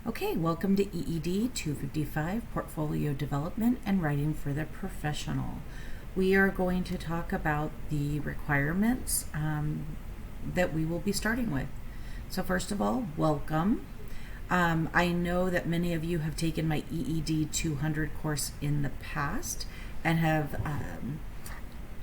Okay, welcome to EED255, Portfolio Development and Writing for the Professional. We are going to talk about the requirements that we will be starting with. So first of all, welcome. I know that many of you have taken my EED 200 course in the past and have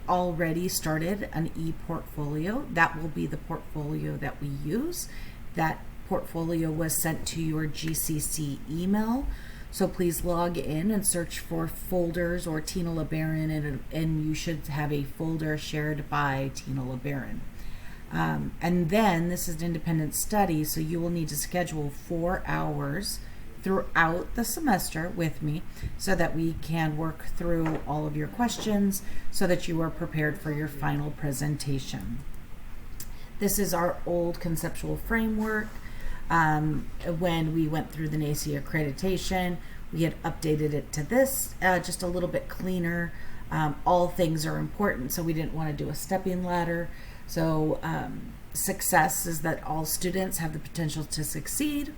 already started an e-portfolio. That will be the portfolio that we use. That portfolio was sent to your GCC email. So please log in and search for folders or Tina LeBaron, and you should have a folder shared by Tina LeBaron. And then this is an independent study, so you will need to schedule 4 hours throughout the semester with me so that we can work through all of your questions so that you are prepared for your final presentation. This is our old conceptual framework. When we went through the NACCE accreditation, we had updated it to this, just a little bit cleaner. All things are important, so we didn't want to do a stepping ladder. So success is that all students have the potential to succeed.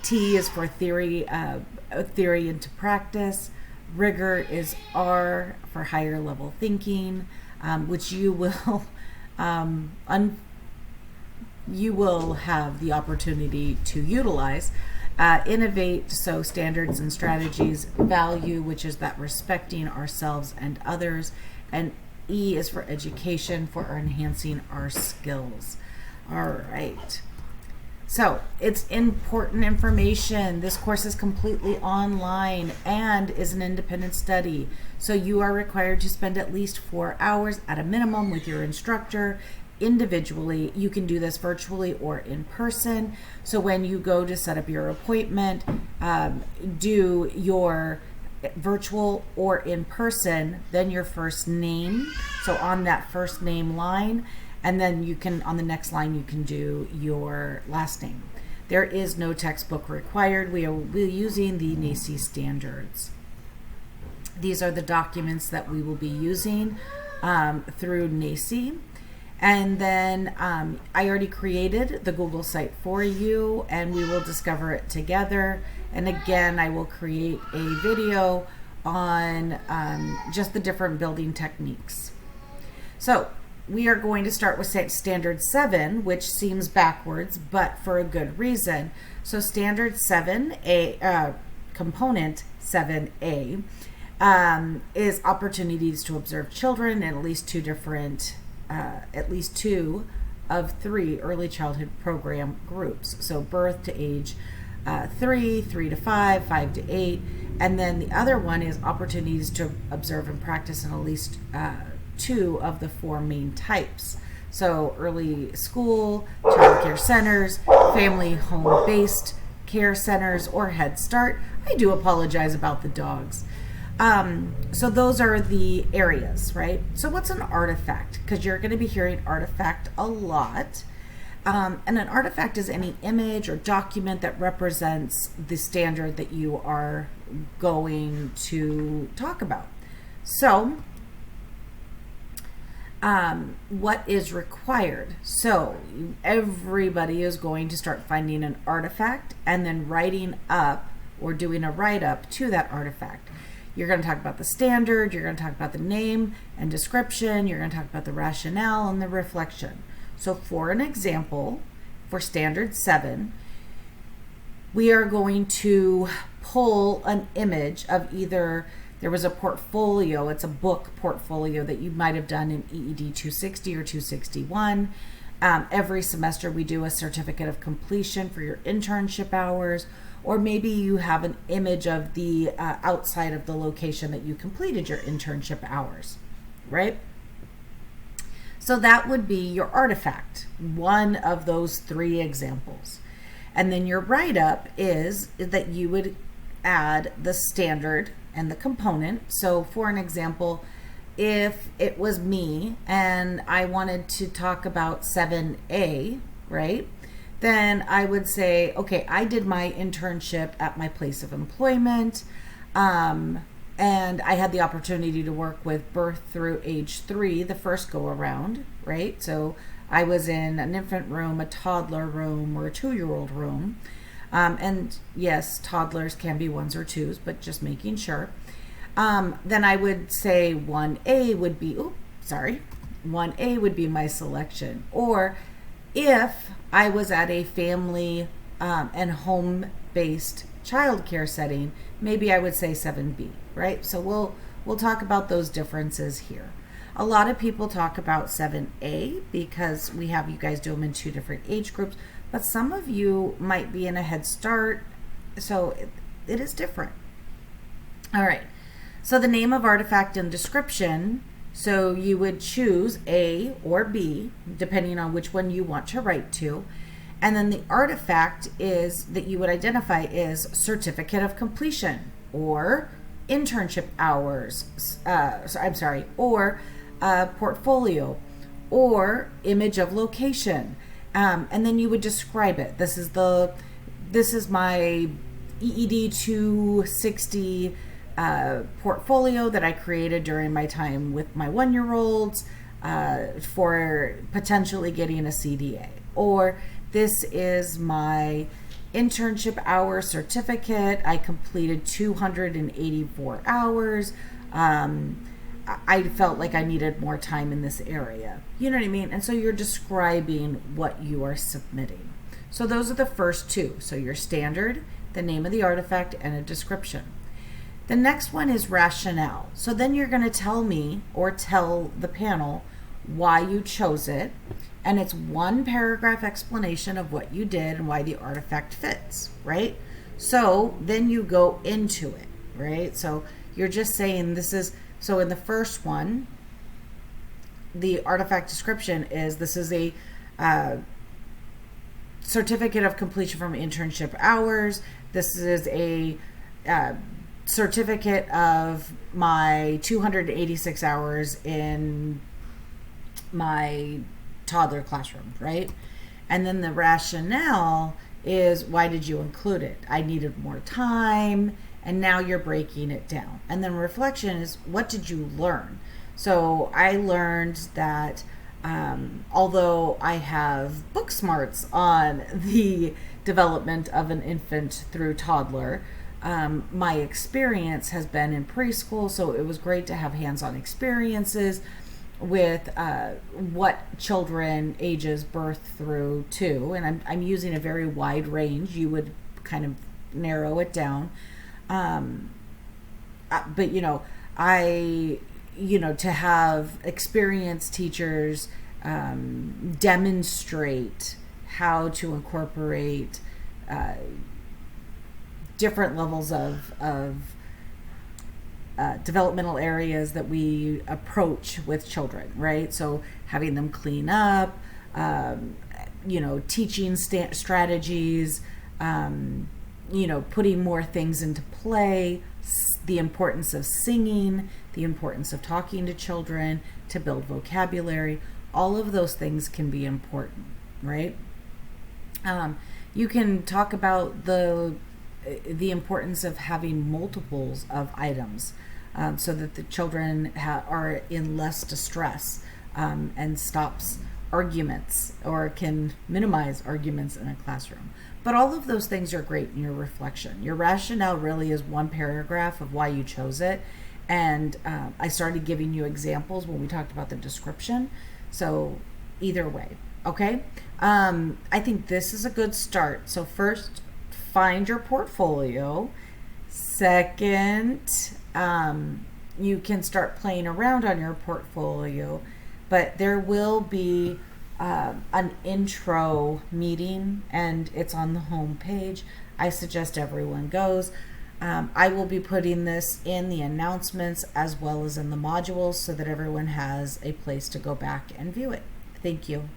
T is for theory into practice. Rigor is R for higher level thinking, which you will have the opportunity to utilize. Innovate, so standards and strategies. Value, which is that respecting ourselves and others. And E is for education, for enhancing our skills. All right. So it's important information. This course is completely online and is an independent study. So you are required to spend at least 4 hours at a minimum with your instructor individually. You can do this virtually or in person. So when you go to set up your appointment, do your virtual or in person, then your first name. So on that first name line, and then you can, on the next line, you can do your last name. There is no textbook required. We're using the NACCE standards. These are the documents that we will be using through NACCE. And then I already created the Google site for you, and we will discover it together. And again, I will create a video on just the different building techniques. So we are going to start with Standard 7, which seems backwards, but for a good reason. So Standard 7A, Component 7A, is opportunities to observe children in at least two of 3 early childhood program groups. So birth to age 3, 3 to 5, 5 to 8. And then the other one is opportunities to observe and practice in at least 2 of the 4 main types. So early school, child care centers, family home-based care centers, or Head Start. I do apologize about the dogs. So those are the areas, right? So what's an artifact? Because you're going to be hearing artifact a lot. And an artifact is any image or document that represents the standard that you are going to talk about. So what is required? So everybody is going to start finding an artifact and then writing up or doing a write-up to that artifact. You're going to talk about the standard, you're going to talk about the name and description, you're going to talk about the rationale and the reflection. So for an example, for Standard 7, we are going to pull an image of either, there was a portfolio, it's a book portfolio that you might have done in EED 260 or 261. Every semester we do a certificate of completion for your internship hours, or maybe you have an image of the outside of the location that you completed your internship hours, right? So that would be your artifact, one of those 3 examples. And then your write-up is that you would add the standard and the component. So for an example, if it was me and I wanted to talk about 7A, right? Then I would say, okay, I did my internship at my place of employment, and I had the opportunity to work with birth through age 3 the first go around, right? So I was in an infant room, a toddler room, or a 2-year-old room. And yes, toddlers can be ones or twos, but just making sure. Then I would say 1A would be, 1A would be my selection. Or if I was at a family and home-based childcare setting, maybe I would say 7B, right? So we'll talk about those differences here. A lot of people talk about 7A because we have you guys do them in 2 different age groups, but some of you might be in a Head Start, so it is different. All right, so the name of artifact and description, so you would choose A or B, depending on which one you want to write to. And then the artifact is that you would identify is certificate of completion or internship hours, or portfolio or image of location. And then you would describe it. This is my EED255 portfolio that I created during my time with my 1-year-olds for potentially getting a CDA. Or this is my internship hour certificate. I completed 284 hours. I felt like I needed more time in this area. You know what I mean? And so you're describing what you are submitting. So those are the first 2. So your standard, the name of the artifact, and a description. The next one is rationale. So then you're going to tell me or tell the panel why you chose it. And it's 1 paragraph explanation of what you did and why the artifact fits, right? So then you go into it, right? So you're just saying this is, so in the first one, the artifact description is this is a certificate of completion from internship hours. This is a certificate of my 286 hours in my toddler classroom, right? And then the rationale is why did you include it? I needed more time, and now you're breaking it down. And then reflection is what did you learn? So I learned that although I have book smarts on the development of an infant through toddler, my experience has been in preschool, so it was great to have hands-on experiences with what children ages birth through 2, and I'm using a very wide range. You would kind of narrow it down, but to have experienced teachers demonstrate how to incorporate different levels of developmental areas that we approach with children, right? So having them clean up, teaching strategies, putting more things into play, the importance of singing, the importance of talking to children, to build vocabulary. All of those things can be important, right? You can talk about the importance of having multiples of items so that the children are in less distress and stops arguments or can minimize arguments in a classroom. But all of those things are great in your reflection. Your rationale really is 1 paragraph of why you chose it. And I started giving you examples when we talked about the description. So either way, okay? I think this is a good start. So first, find your portfolio. Second, you can start playing around on your portfolio, but there will be an intro meeting, and it's on the home page. I suggest everyone goes. I will be putting this in the announcements as well as in the modules so that everyone has a place to go back and view it. Thank you.